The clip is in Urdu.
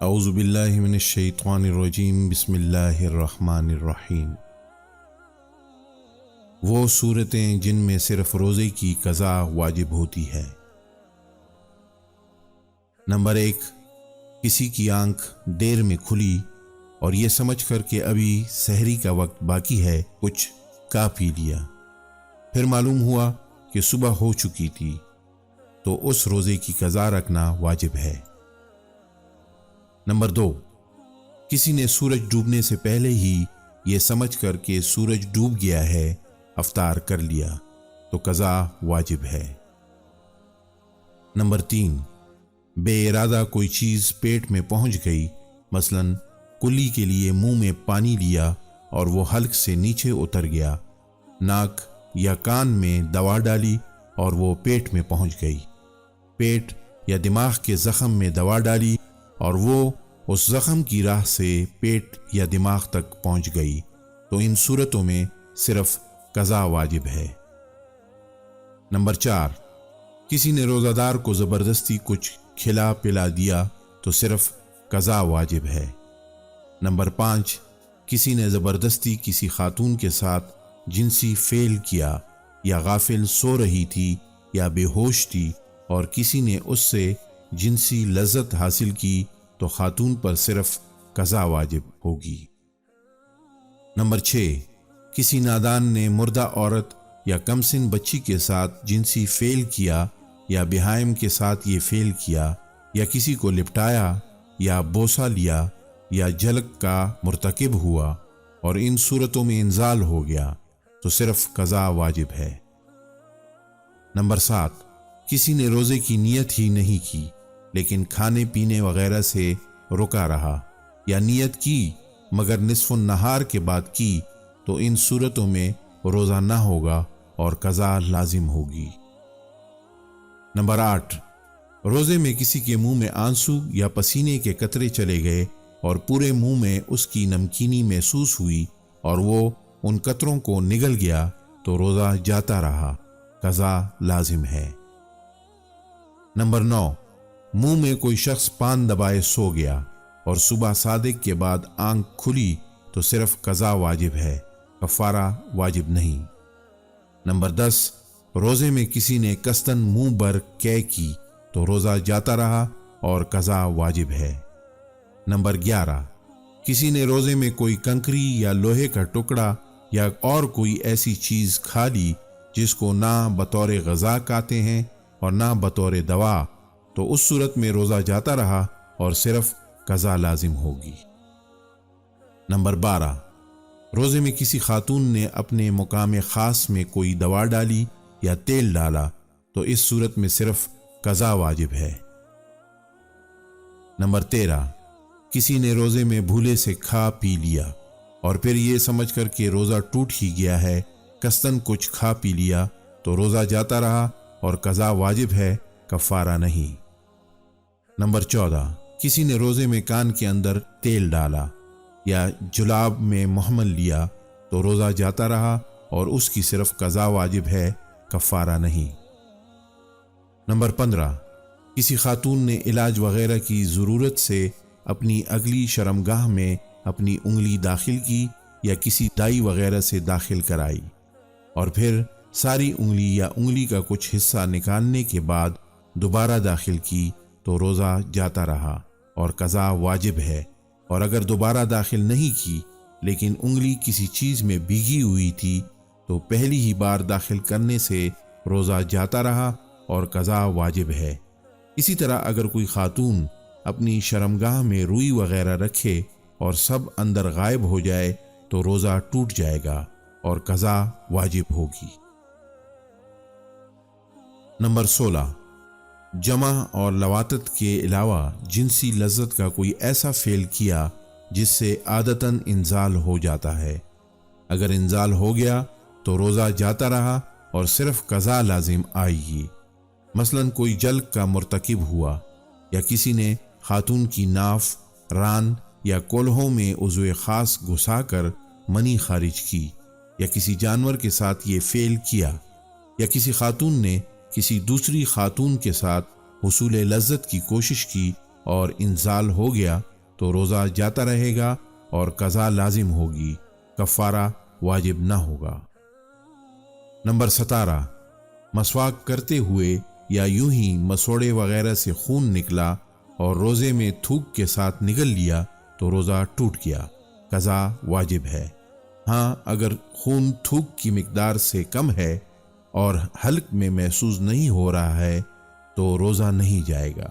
اعوذ باللہ من الشیطان الرجیم بسم اللہ الرحمن الرحیم۔ وہ صورتیں جن میں صرف روزے کی قضا واجب ہوتی ہے۔ نمبر 1، کسی کی آنکھ دیر میں کھلی اور یہ سمجھ کر کہ ابھی سحری کا وقت باقی ہے کچھ کھا پی لیا، پھر معلوم ہوا کہ صبح ہو چکی تھی تو اس روزے کی قضا رکھنا واجب ہے۔ نمبر 2، کسی نے سورج ڈوبنے سے پہلے ہی یہ سمجھ کر کہ سورج ڈوب گیا ہے افطار کر لیا تو قضا واجب ہے۔ نمبر 3، بے ارادہ کوئی چیز پیٹ میں پہنچ گئی، مثلا کلی کے لیے منہ میں پانی لیا اور وہ حلق سے نیچے اتر گیا، ناک یا کان میں دوا ڈالی اور وہ پیٹ میں پہنچ گئی، پیٹ یا دماغ کے زخم میں دوا ڈالی اور وہ اس زخم کی راہ سے پیٹ یا دماغ تک پہنچ گئی تو ان صورتوں میں صرف قضا واجب ہے۔ نمبر 4، کسی نے روزہ دار کو زبردستی کچھ کھلا پلا دیا تو صرف قضا واجب ہے۔ نمبر 5، کسی نے زبردستی کسی خاتون کے ساتھ جنسی فعل کیا یا غافل سو رہی تھی یا بے ہوش تھی اور کسی نے اس سے جنسی لذت حاصل کی تو خاتون پر صرف قضا واجب ہوگی۔ نمبر 6، کسی نادان نے مردہ عورت یا کمسن بچی کے ساتھ جنسی فعل کیا یا بہائم کے ساتھ یہ فعل کیا یا کسی کو لپٹایا یا بوسہ لیا یا جھلک کا مرتکب ہوا اور ان صورتوں میں انزال ہو گیا تو صرف قضا واجب ہے۔ نمبر 7، کسی نے روزے کی نیت ہی نہیں کی لیکن کھانے پینے وغیرہ سے رکا رہا یا نیت کی مگر نصف النہار کے بعد کی تو ان صورتوں میں روزہ نہ ہوگا اور قضا لازم ہوگی۔ نمبر 8، روزے میں کسی کے منہ میں آنسو یا پسینے کے قطرے چلے گئے اور پورے منہ میں اس کی نمکینی محسوس ہوئی اور وہ ان قطروں کو نگل گیا تو روزہ جاتا رہا، قضا لازم ہے۔ نمبر 9، منہ میں کوئی شخص پان دبائے سو گیا اور صبح صادق کے بعد آنکھ کھلی تو صرف قضا واجب ہے، کفارہ واجب نہیں۔ نمبر 10، روزے میں کسی نے قصداً منہ بھر قے کی تو روزہ جاتا رہا اور قضا واجب ہے۔ نمبر 11، کسی نے روزے میں کوئی کنکری یا لوہے کا ٹکڑا یا اور کوئی ایسی چیز کھا لی جس کو نہ بطور غذا کھاتے ہیں اور نہ بطور دوا تو اس صورت میں روزہ جاتا رہا اور صرف قضا لازم ہوگی۔ نمبر 12، روزے میں کسی خاتون نے اپنے مقام خاص میں کوئی دوا ڈالی یا تیل ڈالا تو اس صورت میں صرف قضا واجب ہے۔ نمبر 13، کسی نے روزے میں بھولے سے کھا پی لیا اور پھر یہ سمجھ کر کہ روزہ ٹوٹ ہی گیا ہے قصداً کچھ کھا پی لیا تو روزہ جاتا رہا اور قضا واجب ہے، کفارہ نہیں۔ نمبر 14، کسی نے روزے میں کان کے اندر تیل ڈالا یا جلاب میں محمل لیا تو روزہ جاتا رہا اور اس کی صرف قضا واجب ہے، کفارہ نہیں۔ نمبر 15، کسی خاتون نے علاج وغیرہ کی ضرورت سے اپنی اگلی شرمگاہ میں اپنی انگلی داخل کی یا کسی دائی وغیرہ سے داخل کرائی اور پھر ساری انگلی یا انگلی کا کچھ حصہ نکالنے کے بعد دوبارہ داخل کی تو روزہ جاتا رہا اور قضا واجب ہے، اور اگر دوبارہ داخل نہیں کی لیکن انگلی کسی چیز میں بھیگی ہوئی تھی تو پہلی ہی بار داخل کرنے سے روزہ جاتا رہا اور قضا واجب ہے۔ اسی طرح اگر کوئی خاتون اپنی شرمگاہ میں روئی وغیرہ رکھے اور سب اندر غائب ہو جائے تو روزہ ٹوٹ جائے گا اور قضا واجب ہوگی۔ نمبر 16، جمع اور لواطت کے علاوہ جنسی لذت کا کوئی ایسا فعل کیا جس سے عادتاً انزال ہو جاتا ہے، اگر انزال ہو گیا تو روزہ جاتا رہا اور صرف قضا لازم آئے گی۔ مثلا کوئی جلک کا مرتکب ہوا یا کسی نے خاتون کی ناف، ران یا کولہوں میں عضو خاص گھسا کر منی خارج کی یا کسی جانور کے ساتھ یہ فعل کیا یا کسی خاتون نے کسی دوسری خاتون کے ساتھ حصول لذت کی کوشش کی اور انزال ہو گیا تو روزہ جاتا رہے گا اور قضا لازم ہوگی، کفارہ واجب نہ ہوگا۔ نمبر 17، مسواک کرتے ہوئے یا یوں ہی مسوڑے وغیرہ سے خون نکلا اور روزے میں تھوک کے ساتھ نگل لیا تو روزہ ٹوٹ گیا، قضا واجب ہے۔ ہاں، اگر خون تھوک کی مقدار سے کم ہے اور حلق میں محسوس نہیں ہو رہا ہے تو روزہ نہیں جائے گا۔